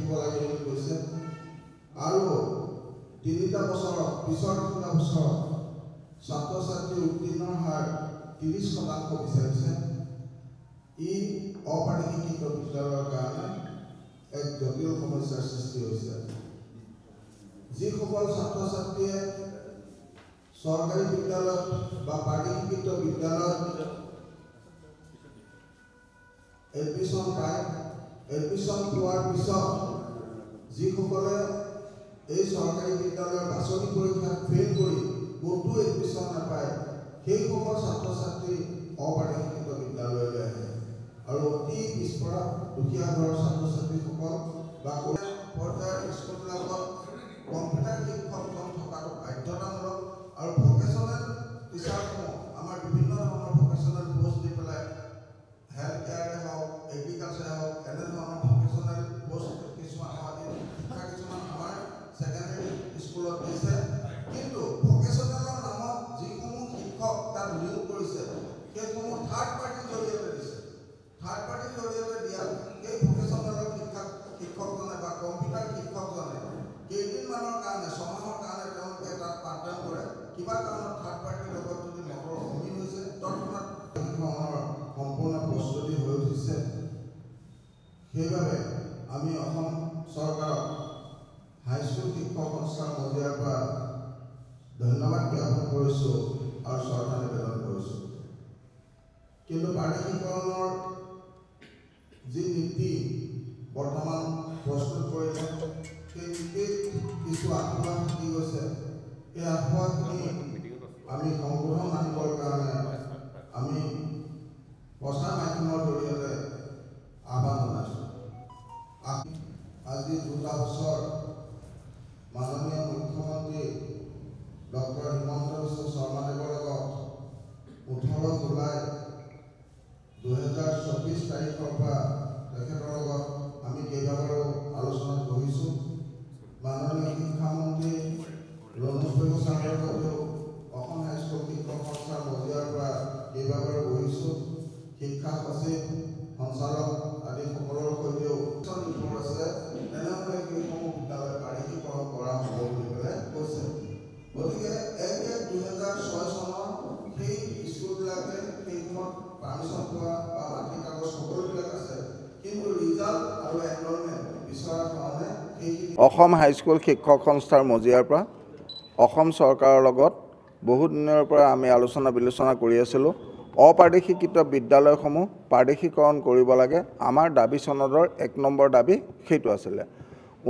থাকিব লাগে বুলি কৈছে আৰু 3টা বছৰ পিছৰ 3টা বছৰ ছাত্ৰ ছাত্ৰীৰ উত্তীৰ্ণৰ হাৰ 30% বিচাৰিছে ই অপাঠ্যক্ৰমিক বিদ্যালয়ৰ কাৰণে এক জটিল সমস্যাৰ সৃষ্টি হৈছে যিসকল ছাত্ৰ ছাত্ৰীয়ে চৰকাৰী বিদ্যালয়ত বা পাঠ্যক্ৰমিক বিদ্যালয়ত এডমিশ্যন পায় এডমিশ্যন পোৱাৰ পিছত যিসকলে এই চৰকাৰী বিদ্যালয়ৰ বাছনি পৰীক্ষাত ফেইল কৰি ক'তো এডমিশ্যন নাপায় সেইসকল ছাত্ৰ ছাত্ৰী অপাঠ্যক্ৰমিক বিদ্যালয়লৈ আহে আৰু অতি পিছপৰা দুখীয়া ঘৰৰ ছাত্ৰ ছাত্ৰীসকল বা পৰ্যায়ৰ স্কুলবিলাকত কম্পিউটাৰ শিক্ষকজন থকাটো বাধ্যতামূলক আৰু ভকেশ্যনেল টিচাৰসমূহ আমাৰ বিভিন্ন ধৰণৰ ভকেশ্যনেল পোষ্ট দি পেলাই হেল্থ কেয়াৰে হওক এগ্ৰিকালচাৰে হওক এনেধৰণৰ ভকেশ্যনেল পোষ্ট কিছুমান শিক্ষা কিছুমান আমাৰ ছেকেণ্ডেৰী স্কুলত দিছে কিন্তু ভকেশ্যনেলৰ নামত যিসমূহ শিক্ষক তাত নিয়োগ কৰিছে সেইসমূহ থাৰ্ড পাৰ্টিৰ জৰিয়তে দিছে থাৰ্ড পাৰ্টিৰ জৰিয়তে দিয়া এই ভকেশ্যনেলৰ শিক্ষকজনে বা কম্পিউটাৰ শিক্ষকজনে কেইদিনমানৰ কাৰণে ছমাহৰ কাৰণে তেওঁলোকে তাত পাঠদান কৰে কিবা কাৰণত থাৰ্ড পাৰ্টিৰ লগত যদি মটৰ অমিল হৈছে তৎক্ষণাৎ সম্পূৰ্ণ প্ৰস্তুতি হৈ উঠিছে সেইবাবে আমি অসম চৰকাৰক হাইস্কুল শিক্ষক সংস্থাৰ মজিয়াৰ পৰা ধন্যবাদ জ্ঞাপন কৰিছোঁ আৰু শ্ৰদ্ধা নিবেদন কৰিছোঁ কিন্তু পাঠ্যক্ৰমৰ যি নীতি বৰ্তমান প্ৰস্তুত কৰিলে সেই নীতিত কিছু আঁঠুৱা থাকি গৈছে এই আঁঠুৱাখিনি আমি সংশোধন আনিবৰ কাৰণে আমি প্ৰচাৰ মাধ্যমৰ জৰিয়তে আহ্বান জনাইছোঁ আজি 2 বছৰ মাননীয় মুখ্যমন্ত্ৰী ডক্টৰ হিমন্ত বিশ্ব শৰ্মাদেৱৰ লগত 18 জুলাই 2024 তাৰিখৰ পৰা তেখেতৰ লগত আমি কেইবাবাৰো আলোচনাত বহিছোঁ মাননীয় শিক্ষামন্ত্ৰী ৰণোজ পেগু ছাৰৰ লগতো অসম হাইস্কুল শিক্ষক সংস্থাৰ মজিয়াৰ পৰা কেইবাবাৰো বহিছোঁ শিক্ষা সচিব সঞ্চালক আদি সকলৰ সৈতেও নিৰ্ভৰ আছে তেনেহ'লে সেইসমূহ বিদ্যালয় বাৰ্ষিকীকৰণ কৰা হ'ব বুলি পেলাই কৈছে গতিকে 1/1/2006 চনৰ সেই স্কুলবিলাকে সেই সময়ত পাৰ্মিশ্যন পোৱা বা মাটি কাগজ সকলোবিলাক আছে কিন্তু ৰিজাল্ট আৰু এনৰলমেণ্ট বিচৰাৰ কাৰণে অসম হাইস্কুল শিক্ষক সংস্থাৰ মজিয়াৰ পৰা অসম চৰকাৰৰ লগত বহু দিনৰ পৰা আমি আলোচনা বিলোচনা কৰি আছিলোঁ অপাৰ্দেশীকৃত বিদ্যালয়সমূহ পাৰ্দেশীকৰণ কৰিব লাগে আমাৰ দাবী চনদৰ 1 নম্বৰ দাবী সেইটো আছিলে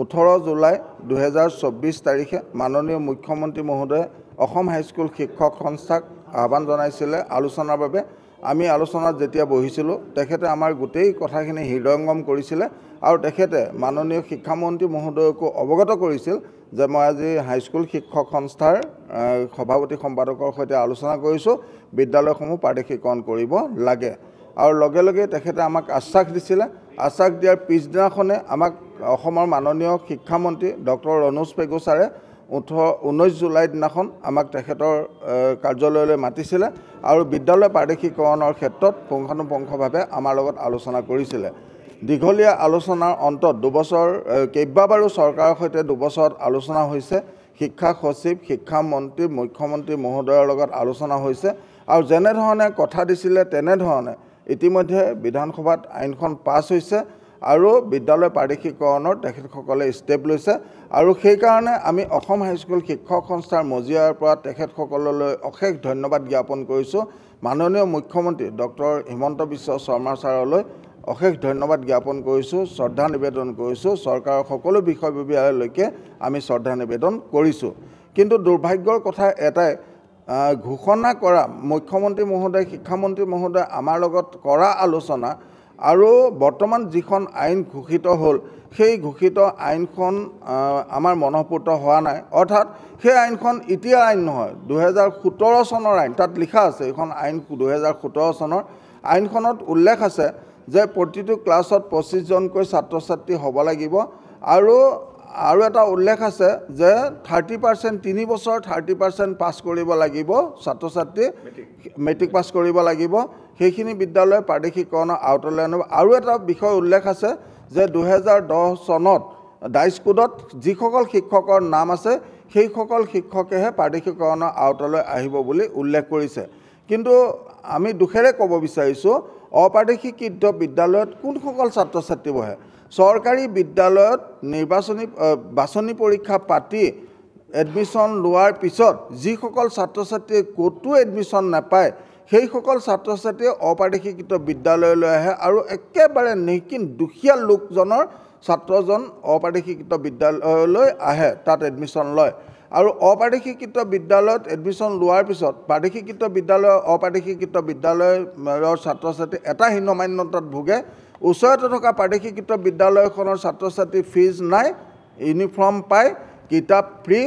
18 জুলাই 2024 তাৰিখে মাননীয় মুখ্যমন্ত্ৰী মহোদয়ে অসম হাইস্কুল শিক্ষক সংস্থাক আহ্বান জনাইছিলে আলোচনাৰ বাবে আমি আলোচনাত যেতিয়া বহিছিলোঁ তেখেতে আমাৰ গোটেই কথাখিনি হৃদয়ঙ্গম কৰিছিলে আৰু তেখেতে মাননীয় শিক্ষামন্ত্ৰী মহোদয়কো অৱগত কৰিছিল যে মই আজি হাইস্কুল শিক্ষক সংস্থাৰ সভাপতি সম্পাদকৰ সৈতে আলোচনা কৰিছোঁ বিদ্যালয়সমূহ পাৰ্দেশীকৰণ কৰিব লাগে আৰু লগে লগে তেখেতে আমাক আশ্বাস দিছিলে আশ্বাস দিয়াৰ পিছদিনাখনে আমাক অসমৰ মাননীয় শিক্ষামন্ত্ৰী ডক্টৰ ৰণোজ পেগু ছাৰে 19 জুলাই দিনাখন আমাক তেখেতৰ কাৰ্যালয়লৈ মাতিছিলে আৰু বিদ্যালয় পাৰ্দেশীকৰণৰ ক্ষেত্ৰত পুংখানুপুংখভাৱে আমাৰ লগত আলোচনা কৰিছিলে দীঘলীয়া আলোচনাৰ অন্তত 2 বছৰ কেইবাবাৰো চৰকাৰৰ সৈতে 2 বছৰত আলোচনা হৈছে শিক্ষা সচিব শিক্ষামন্ত্ৰী মুখ্যমন্ত্ৰী মহোদয়ৰ লগত আলোচনা হৈছে আৰু যেনেধৰণে কথা দিছিলে তেনেধৰণে ইতিমধ্যে বিধানসভাত আইনখন পাছ হৈছে আৰু বিদ্যালয় পাৰ্দেশীকৰণৰ তেখেতসকলে ষ্টেপ লৈছে আৰু সেইকাৰণে আমি অসম হাইস্কুল শিক্ষক সংস্থাৰ মজিয়াৰ পৰা তেখেতসকললৈ অশেষ ধন্যবাদ জ্ঞাপন কৰিছোঁ মাননীয় মুখ্যমন্ত্ৰী ডক্টৰ হিমন্ত বিশ্ব শৰ্মা ছাৰলৈ অশেষ ধন্যবাদ জ্ঞাপন কৰিছোঁ শ্ৰদ্ধা নিবেদন কৰিছোঁ চৰকাৰৰ সকলো বিষয়ববীয়ালৈকে আমি শ্ৰদ্ধা নিবেদন কৰিছোঁ কিন্তু দুৰ্ভাগ্যৰ কথা এটাই ঘোষণা কৰা মুখ্যমন্ত্ৰী মহোদয় শিক্ষামন্ত্ৰী মহোদয় আমাৰ লগত কৰা আলোচনা আৰু বৰ্তমান যিখন আইন ঘোষিত হ'ল সেই ঘোষিত আইনখন আমাৰ মনঃপূত হোৱা নাই অৰ্থাৎ সেই আইনখন এতিয়া আইন নহয় 2017 চনৰ আইন তাত লিখা আছে এখন আইন 2017 চনৰ আইনখনত উল্লেখ আছে যে প্ৰতিটো ক্লাছত 25 জনকৈ ছাত্ৰ ছাত্ৰী হ'ব লাগিব আৰু এটা উল্লেখ আছে যে 30% 3 বছৰ 30% পাছ কৰিব লাগিব ছাত্ৰ ছাত্ৰী মেট্ৰিক পাছ কৰিব লাগিব সেইখিনি বিদ্যালয় পাৰ্দেশীকৰণৰ আওতালৈ আনিব আৰু এটা বিষয় উল্লেখ আছে যে 2010 চনত ডাইচ কোডত যিসকল শিক্ষকৰ নাম আছে সেইসকল শিক্ষকেহে প্ৰাদেশিকৰণৰ আওতালৈ আহিব বুলি উল্লেখ কৰিছে। কিন্তু আমি দুখেৰে ক'ব বিচাৰিছোঁ অপ্ৰাদেশিকৃত বিদ্যালয়ত কোনসকল ছাত্ৰ ছাত্ৰী বহে। চৰকাৰী বিদ্যালয়ত বাছনি পৰীক্ষা পাতি এডমিশ্যন লোৱাৰ পিছত যিসকল ছাত্ৰ ছাত্ৰীয়ে ক'তো এডমিশ্যন নাপায় সেইসকল ছাত্ৰ ছাত্ৰীয়ে অপ্ৰাদেশিকৃত বিদ্যালয়লৈ আহে আৰু একেবাৰে নিকিন দুখীয়া লোকজনৰ ছাত্ৰজন অপ্ৰাদেশিকৃত বিদ্যালয়লৈ আহে, তাত এডমিশ্যন লয়। আৰু অপ্ৰাদেশিকৃত বিদ্যালয়ত এডমিশ্যন লোৱাৰ পিছত প্ৰাদেশিকৃত বিদ্যালয় অপ্ৰাদেশিকৃত বিদ্যালয়ৰ ছাত্ৰ ছাত্ৰী এটা হীনমান্যতাত ভোগে। ওচৰতে থকা প্ৰাদেশিকৃত বিদ্যালয়খনৰ ছাত্ৰ ছাত্ৰী ফিজ নাই, ইউনিফৰ্ম পায়, কিতাপ ফ্ৰী,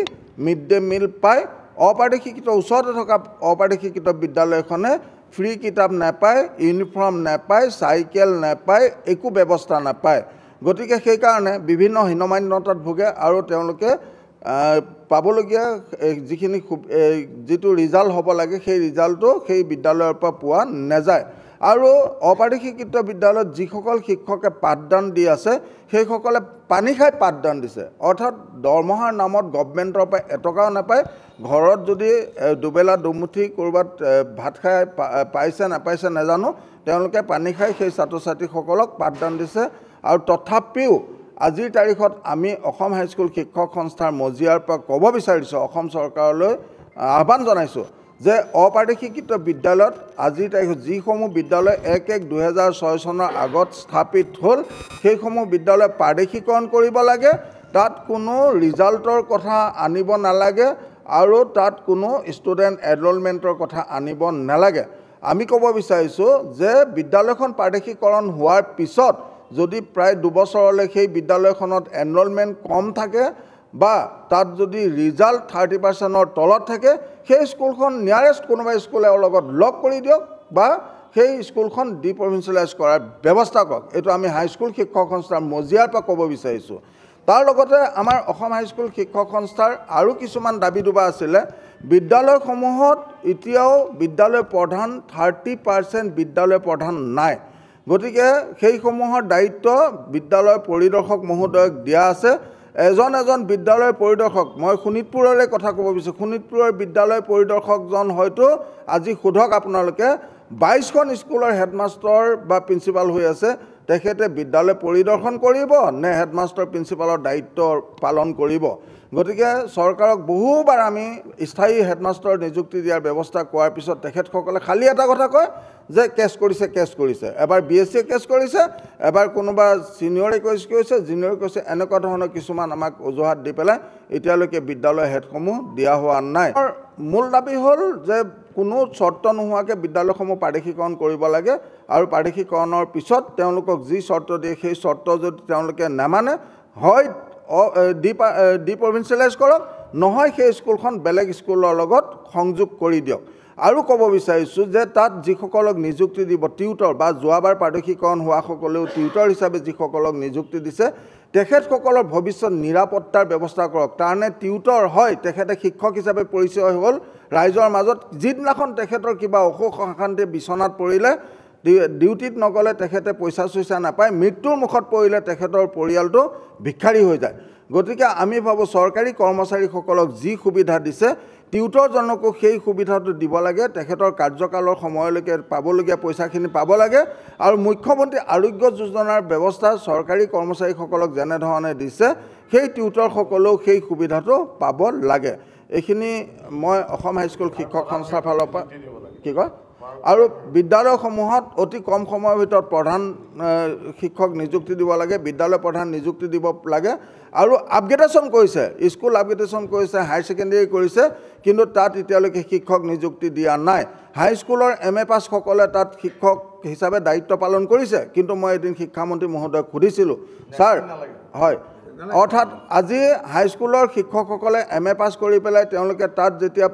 মিড ডে মিল পায়। অপ্ৰাদেশিকৃত ওচৰতে থকা অপ্ৰাদেশিকৃত বিদ্যালয়খনে ফ্ৰী কিতাপ নাপায়, ইউনিফৰ্ম নাপায়, চাইকেল নাপায়, একো ব্যৱস্থা নাপায়। গতিকে সেইকাৰণে বিভিন্ন হীনমান্যতাত ভোগে আৰু তেওঁলোকে পাবলগীয়া যিটো ৰিজাল্ট হ'ব লাগে সেই ৰিজাল্টটো সেই বিদ্যালয়ৰ পৰা পোৱা নাযায়। আৰু অপ্ৰাদেশিকৃত বিদ্যালয়ত যিসকল শিক্ষকে পাঠদান দি আছে সেইসকলে পানী খাই পাঠদান দিছে, অৰ্থাৎ দৰমহাৰ নামত গভৰ্ণমেণ্টৰ পৰা এটকাও নাপায়। ঘৰত যদি দুবেলা দুমুঠি ক'ৰবাত ভাত খাই পাইছে নাপাইছে নাজানো, তেওঁলোকে পানী খাই সেই ছাত্ৰ ছাত্ৰীসকলক পাঠদান দিছে। আৰু তথাপিও আজিৰ তাৰিখত আমি অসম হাইস্কুল শিক্ষক সংস্থাৰ মজিয়াৰ পৰা ক'ব বিচাৰিছোঁ, অসম চৰকাৰলৈ আহ্বান জনাইছোঁ যে অপ্ৰাদেশিকৃত বিদ্যালয়ত আজিৰ তাৰিখত যিসমূহ বিদ্যালয় 1/1/2006 চনৰ আগত স্থাপিত হ'ল সেইসমূহ বিদ্যালয় প্ৰাদেশিকৰণ কৰিব লাগে। তাত কোনো ৰিজাল্টৰ কথা আনিব নালাগে আৰু তাত কোনো ষ্টুডেণ্ট এনৰলমেণ্টৰ কথা আনিব নালাগে। আমি ক'ব বিচাৰিছোঁ যে বিদ্যালয়খন প্ৰাদেশিকৰণ হোৱাৰ পিছত যদি প্ৰায় 2 বছৰলৈ সেই বিদ্যালয়খনত এনৰলমেণ্ট কম থাকে বা তাত যদি ৰিজাল্ট 30%ৰ তলত থাকে সেই স্কুলখন নিয়াৰেষ্ট কোনোবা স্কুলৰ লগত লগ কৰি দিয়ক বা সেই স্কুলখন ডিপ্ৰভিঞ্চিয়েলাইজ কৰাৰ ব্যৱস্থা কৰক। এইটো আমি হাইস্কুল শিক্ষক সংস্থাৰ মজিয়াৰ পৰা ক'ব বিচাৰিছোঁ। তাৰ লগতে আমাৰ অসম হাইস্কুল শিক্ষক সংস্থাৰ আৰু কিছুমান দাবী দুবা আছিলে। বিদ্যালয়সমূহত এতিয়াও বিদ্যালয় প্ৰধান 30% বিদ্যালয় প্ৰধান নাই। গতিকে সেইসমূহৰ দায়িত্ব বিদ্যালয় পৰিদৰ্শক মহোদয়ক দিয়া আছে। এজন বিদ্যালয়ৰ পৰিদৰ্শক, মই শোণিতপুৰৰে কথা ক'ব বিচাৰোঁ, শোণিতপুৰৰ বিদ্যালয় পৰিদৰ্শকজন হয়তো আজি সোধক আপোনালোকে 22খন স্কুলৰ হেডমাষ্টাৰ বা প্ৰিন্সিপাল হৈ আছে, তেখেতে বিদ্যালয় পৰিদৰ্শন কৰিব নে হেডমাষ্টাৰ প্ৰিন্সিপালৰ দায়িত্ব পালন কৰিব। গতিকে চৰকাৰক বহুবাৰ আমি স্থায়ী হেডমাষ্টাৰ নিযুক্তি দিয়াৰ ব্যৱস্থা কৰাৰ পিছত তেখেতসকলে খালি এটা কথা কয় যে কেছ কৰিছে। এবাৰ BSCয়ে কেছ কৰিছে, এবাৰ কোনোবা ছিনিয়ৰে কেছ কৰিছে, জুনিয়ৰে কৈছে, এনেকুৱা ধৰণৰ কিছুমান আমাক অজুহাত দি পেলাই এতিয়ালৈকে বিদ্যালয় হেডসমূহ দিয়া হোৱা নাই। মূল দাবী হ'ল যে কোনো চৰ্ত নোহোৱাকৈ বিদ্যালয়সমূহ প্ৰাদেশিকৰণ কৰিব লাগে আৰু প্ৰাদেশিকৰণৰ পিছত তেওঁলোকক যি চৰ্ত দিয়ে সেই চৰ্ত যদি তেওঁলোকে নামানে হয় ডিপ্ৰভিঞ্চিয়েলাইজ কৰক, নহয় সেই স্কুলখন বেলেগ স্কুলৰ লগত সংযোগ কৰি দিয়ক। আৰু ক'ব বিচাৰিছোঁ যে তাত যিসকলক নিযুক্তি দিব টিউটৰ বা যোৱাবাৰ প্ৰাদেশিকৰণ হোৱাসকলেও টিউটৰ হিচাপে যিসকলক নিযুক্তি দিছে তেখেতসকলৰ ভৱিষ্যত নিৰাপত্তাৰ ব্যৱস্থা কৰক। তাৰনে টিউটৰ হয় তেখেতে শিক্ষক হিচাপে পৰিচয় হ'ল ৰাইজৰ মাজত, যিদিনাখন তেখেতৰ কিবা অসুখ অশান্তি বিচনাত পৰিলে ডিউটিত নগ'লে তেখেতে পইচা চইচা নাপায়, মৃত্যুৰ মুখত পৰিলে তেখেতৰ পৰিয়ালটো ভিক্ষাৰী হৈ যায়। গতিকে আমি ভাবোঁ চৰকাৰী কৰ্মচাৰীসকলক যি সুবিধা দিছে টিউটৰজনকো সেই সুবিধাটো দিব লাগে, তেখেতৰ কাৰ্যকালৰ সময়লৈকে পাবলগীয়া পইচাখিনি পাব লাগে। আৰু মুখ্যমন্ত্ৰী আৰোগ্য যোজনাৰ ব্যৱস্থা চৰকাৰী কৰ্মচাৰীসকলক যেনেধৰণে দিছে সেই টিউটৰসকলেও সেই সুবিধাটো পাব লাগে। এইখিনি মই অসম হাইস্কুল শিক্ষক সংস্থাৰ ফালৰ পৰা কি কয়। আৰু বিদ্যালয়সমূহত অতি কম সময়ৰ ভিতৰত প্ৰধান শিক্ষক নিযুক্তি দিব লাগে, বিদ্যালয় প্ৰধান নিযুক্তি দিব লাগে। আৰু আপগ্ৰেডেশ্যন কৰিছে, স্কুল আপগ্ৰেডেশ্যন কৰিছে, হায়াৰ ছেকেণ্ডেৰী কৰিছে, কিন্তু তাত এতিয়ালৈকে শিক্ষক নিযুক্তি দিয়া নাই। হাইস্কুলৰ MA পাছসকলে তাত শিক্ষক হিচাপে দায়িত্ব পালন কৰিছে, কিন্তু মই এদিন শিক্ষামন্ত্ৰী মহোদয়ক সুধিছিলোঁ, ছাৰ হয়, অৰ্থাৎ আজি হাইস্কুলৰ শিক্ষকসকলে MA পাছ কৰি পেলাই তেওঁলোকে তাত যেতিয়া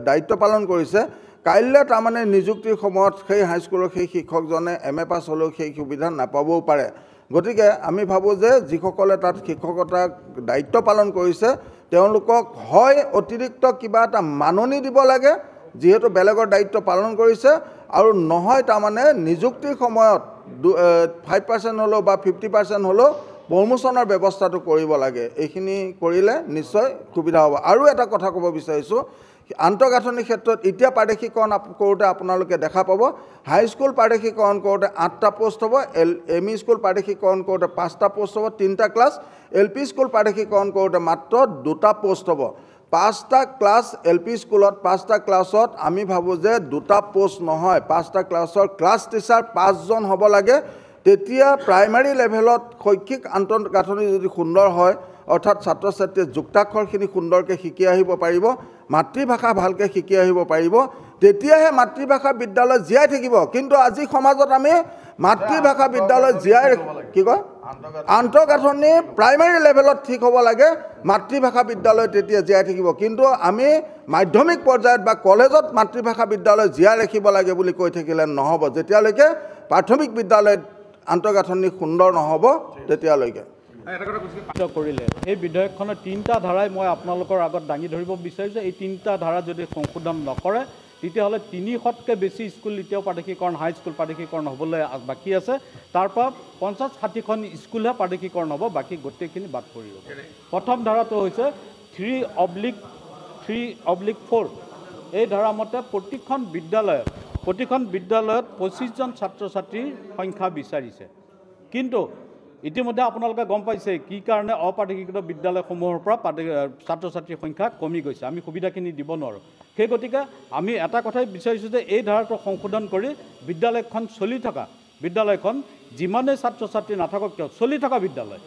দায়িত্ব পালন কৰিছে, কাইলৈ তাৰমানে নিযুক্তিৰ সময়ত সেই হাইস্কুলৰ সেই শিক্ষকজনে MA পাছ হ'লেও সেই সুবিধা নাপাবও পাৰে। গতিকে আমি ভাবোঁ যে যিসকলে তাত শিক্ষকতাৰ দায়িত্ব পালন কৰিছে তেওঁলোকক হয় অতিৰিক্ত কিবা এটা মাননি দিব লাগে যিহেতু বেলেগৰ দায়িত্ব পালন কৰিছে, আৰু নহয় তাৰমানে নিযুক্তিৰ সময়ত 5% হ'লেও বা 50% হ'লেও প্ৰমোশ্যনৰ ব্যৱস্থাটো কৰিব লাগে। এইখিনি কৰিলে নিশ্চয় সুবিধা হ'ব। আৰু এটা কথা ক'ব বিচাৰিছোঁ, আন্তঃগাঁথনিৰ ক্ষেত্ৰত এতিয়া প্ৰাদেশিকৰণ কৰোঁতে আপোনালোকে দেখা পাব, হাইস্কুল প্ৰাদেশিকৰণ কৰোঁতে 8টা পোষ্ট হ'ব, এম ই স্কুল প্ৰাদেশিকৰণ কৰোঁতে 5টা পোষ্ট হ'ব, 3টা ক্লাছ, LP স্কুল প্ৰাদেশিকৰণ কৰোঁতে মাত্ৰ 2টা পোষ্ট হ'ব। 5টা ক্লাছ LP স্কুলত 5টা ক্লাছত আমি ভাবোঁ যে 2টা পোষ্ট নহয়, 5টা ক্লাছৰ ক্লাছ টিচাৰ 5জন হ'ব লাগে। তেতিয়া প্ৰাইমাৰী লেভেলত শৈক্ষিক আন্তঃগাঁথনি যদি সুন্দৰ হয়, অৰ্থাৎ ছাত্ৰ ছাত্ৰীয়ে যুক্তাক্ষৰখিনি সুন্দৰকৈ শিকি আহিব পাৰিব, মাতৃভাষা ভালকৈ শিকি আহিব পাৰিব, তেতিয়াহে মাতৃভাষা বিদ্যালয় জীয়াই থাকিব। কিন্তু আজি সমাজত আমি মাতৃভাষা বিদ্যালয় জীয়াই কি কয় আন্তঃগাঁথনি প্ৰাইমাৰী লেভেলত ঠিক হ'ব লাগে, মাতৃভাষা বিদ্যালয় তেতিয়া জীয়াই থাকিব। কিন্তু আমি মাধ্যমিক পৰ্যায়ত বা কলেজত মাতৃভাষা বিদ্যালয় জীয়াই ৰাখিব লাগে বুলি কৈ থাকিলে নহ'ব। যেতিয়ালৈকে প্ৰাথমিক বিদ্যালয়ত আন্তঃগাঁথনি সুন্দৰ নহ'ব তেতিয়ালৈকে। কৰিলে এই বিধেয়কখনৰ 3টা ধাৰাই মই আপোনালোকৰ আগত দাঙি ধৰিব বিচাৰিছোঁ। এই 3টা ধাৰা যদি সংশোধন নকৰে, তেতিয়াহ'লে 300তকৈ বেছি স্কুল এতিয়াও প্ৰাদেশিকৰণ, হাইস্কুল প্ৰাদেশিকৰণ হ'বলৈ বাকী আছে। তাৰপৰা 50-60খন স্কুলহে প্ৰাদেশিকৰণ হ'ব, বাকী গোটেইখিনি বাদ পৰিব। প্ৰথম ধাৰাটো হৈছে 3/3/4। এই ধাৰা মতে প্ৰতিখন বিদ্যালয়ত 25জন ছাত্ৰ ছাত্ৰীৰ সংখ্যা বিচাৰিছে। কিন্তু ইতিমধ্যে আপোনালোকে গম পাইছে কি কাৰণে অপ্ৰাদেশিকৃত বিদ্যালয়সমূহৰ পৰা ছাত্ৰ ছাত্ৰীৰ সংখ্যা কমি গৈছে। আমি সুবিধাখিনি দিব নোৱাৰোঁ। সেই গতিকে আমি এটা কথাই বিচাৰিছোঁ যে এই ধাৰাটো সংশোধন কৰি বিদ্যালয়খন চলি থকা বিদ্যালয়খন যিমানেই ছাত্ৰ ছাত্ৰী নাথাকক কিয়, চলি থকা বিদ্যালয়,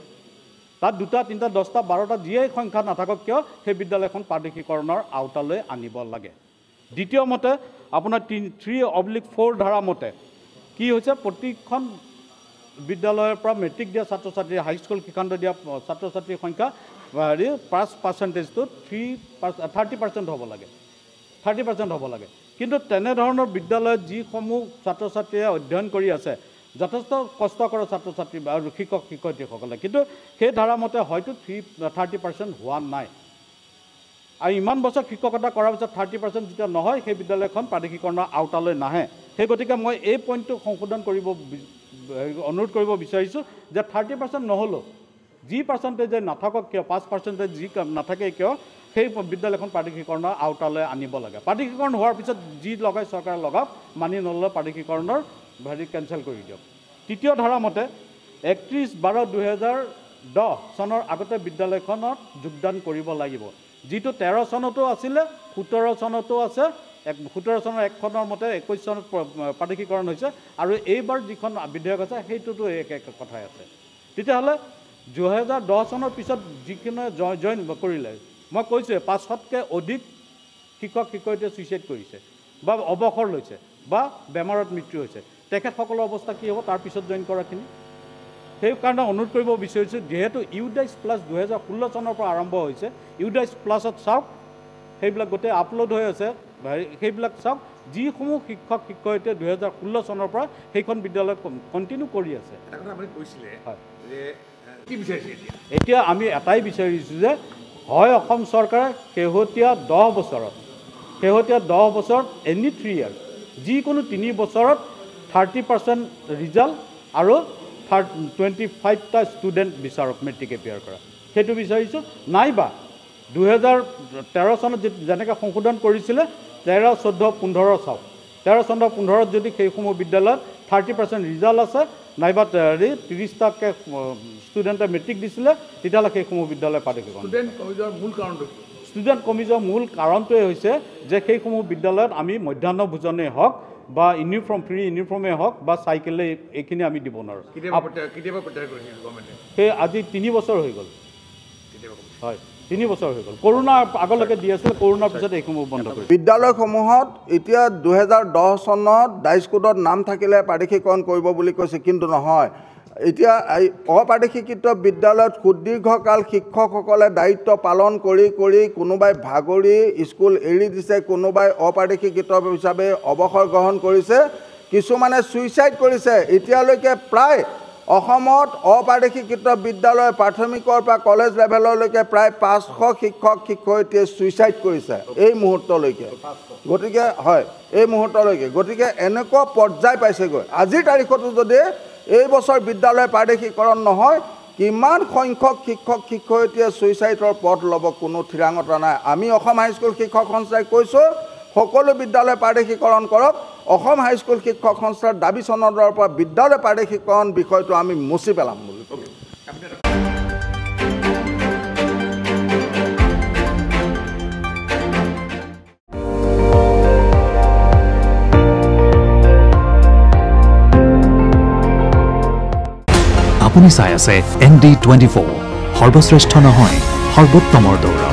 তাত 2টা 3টা 10টা 12টা যিয়েই সংখ্যা নাথাকক কিয়, সেই বিদ্যালয়খন প্ৰাদেশিকৰণৰ আওতালৈ আনিব লাগে। দ্বিতীয় মতে আপোনাৰ 3/4 ধাৰা মতে কি হৈছে, প্ৰতিখন বিদ্যালয়ৰ পৰা মেট্ৰিক দিয়া ছাত্ৰ ছাত্ৰী, হাইস্কুল শিক্ষান্ত দিয়া ছাত্ৰ ছাত্ৰীৰ সংখ্যা 5%টো 30% হ'ব লাগে, 30% হ'ব লাগে। কিন্তু তেনেধৰণৰ বিদ্যালয়ত যিসমূহ ছাত্ৰ ছাত্ৰীয়ে অধ্যয়ন কৰি আছে, যথেষ্ট কষ্ট কৰে ছাত্ৰ ছাত্ৰী আৰু শিক্ষক শিক্ষয়িত্ৰীসকলে, কিন্তু সেই ধাৰা মতে হয়তো 30% হোৱা নাই। আৰু ইমান বছৰ শিক্ষকতা কৰাৰ পিছত 30% যেতিয়া নহয়, সেই বিদ্যালয়খন প্ৰাদেশিকৰণৰ আওতালৈ নাহে। সেই গতিকে মই এই পইণ্টটো সংশোধন অনুৰোধ কৰিব বিচাৰিছোঁ যে 30% নহ'লেও যি পাৰ্চেণ্টেজে নাথাকক কিয়, 5% যি নাথাকে কিয়, সেই বিদ্যালয়খন প্ৰাদেশিকৰণৰ আওতালৈ আনিব লাগে। প্ৰাদেশিকৰণ হোৱাৰ পিছত যি লগাই চৰকাৰে লগাওক, মানি নল'লে প্ৰাদেশিকৰণৰ কেঞ্চেল কৰি দিয়ক। তৃতীয় ধাৰা মতে 31/12/2010 চনৰ আগতে বিদ্যালয়খনত যোগদান কৰিব লাগিব, যিটো 13 চনতো আছিলে, 17 চনতো আছে। 17 চনৰ 1খনৰ মতে 21 চনত প্ৰাদেশিকৰণ হৈছে, আৰু এইবাৰ যিখন বিধেয়ক আছে সেইটোতো একে কথাই আছে। তেতিয়াহ'লে 2010 চনৰ পিছত যিখিনি জইন কৰিলে, মই কৈছোঁ 500তকৈ অধিক শিক্ষক শিক্ষয়িত্ৰীয়ে ছুইচাইড কৰিছে বা অৱসৰ লৈছে বা বেমাৰত মৃত্যু হৈছে। তেখেতসকলৰ অৱস্থা কি হ'ব তাৰ পিছত জইন কৰাখিনি? সেইকাৰণে অনুৰোধ কৰিব বিচাৰিছোঁ, যিহেতু UDAIS প্লাছ 2016 চনৰ পৰা আৰম্ভ হৈছে, UDAIS প্লাছত চাওক, সেইবিলাক গোটেই আপলোড হৈ আছে, সেইবিলাক চাওক। যিসমূহ শিক্ষক শিক্ষয়িত্ৰীয়ে 2016 চনৰ পৰা সেইখন বিদ্যালয়ত কণ্টিনিউ কৰি আছে। এতিয়া আমি এটাই বিচাৰিছোঁ যে হয় অসম চৰকাৰে শেহতীয়া 10 বছৰত এনি 3 ইয়াৰ, যিকোনো 3 বছৰত 30% ৰিজাল্ট আৰু 25টা ষ্টুডেণ্ট বিচাৰক মেট্ৰিক এপিয়াৰ কৰা, সেইটো বিচাৰিছোঁ। নাইবা 2013 চনত যেনেকৈ সংশোধন কৰিছিলে 13, 14, 15 চাওক, 13, 14, 15ত যদি সেইসমূহ বিদ্যালয়ত 30% ৰিজাল্ট আছে, নাইবা 30টাকৈ ষ্টুডেণ্টে মেট্ৰিক দিছিলে, তেতিয়াহ'লে সেইসমূহ বিদ্যালয় প্ৰাদেশিকৰণ। ষ্টুডেণ্ট কমি যোৱাৰ মূল কাৰণটোৱে হৈছে যে সেইসমূহ বিদ্যালয়ত আমি মধ্যাহ্ন ভোজনেই হওক বা ফ্ৰী ইউনিফৰ্মেই হওক বা চাইকেলে, এইখিনি আমি দিব নোৱাৰোঁ। সেই আজি 3 বছৰ হৈ গ'ল, হয় 3 বছৰ হৈ গ'ল। কৰোণাৰ আগলৈকে দি আছিল, কৰোণাৰ পিছত এইসমূহ বন্ধ কৰি বিদ্যালয়সমূহত এতিয়া 2010 চনত ডাইচ কোডত নাম থাকিলে প্ৰাদেশিকৰণ কৰিব বুলি কৈছে, কিন্তু নহয়। এতিয়া অপ্ৰাদেশিকৃত বিদ্যালয়ত সুদীৰ্ঘকাল শিক্ষকসকলে দায়িত্ব পালন কৰি কোনোবাই ভাগৰি স্কুল এৰি দিছে, কোনোবাই অপ্ৰাদেশিকৃত হিচাপে অৱসৰ গ্ৰহণ কৰিছে, কিছুমানে ছুইচাইড কৰিছে। এতিয়ালৈকে প্ৰায় অসমত অপ্ৰাদেশিকৃত বিদ্যালয় প্ৰাথমিকৰ পৰা কলেজ লেভেললৈকে প্ৰায় 500 শিক্ষক শিক্ষয়িত্ৰীয়ে ছুইচাইড কৰিছে এই মুহূৰ্তলৈকে। গতিকে হয়, এই মুহূৰ্তলৈকে গতিকে এনেকুৱা পৰ্যায় পাইছেগৈ। আজিৰ তাৰিখতো যদি এই বছৰ বিদ্যালয় প্ৰাদেশিকৰণ নহয়, কিমান সংখ্যক শিক্ষক শিক্ষয়িত্ৰীয়ে ছুইচাইডৰ পথ ল'ব কোনো থিৰাঙতা নাই আমি অসম হাইস্কুল শিক্ষক সংস্থাই কৈছোঁ সকলো বিদ্যালয় পাৰিশীকৰণ কৰক অসম হাইস্কুল শিক্ষক সংস্থাৰ দাবী চনদৰ পৰা বিদ্যালয় পাৰিশীকৰণ বিষয়টো আমি মুচি পেলাম বুলি আপুনি চাই আছে ND24 সৰ্বশ্ৰেষ্ঠ নহয় সৰ্বোত্তমৰ দৌৰ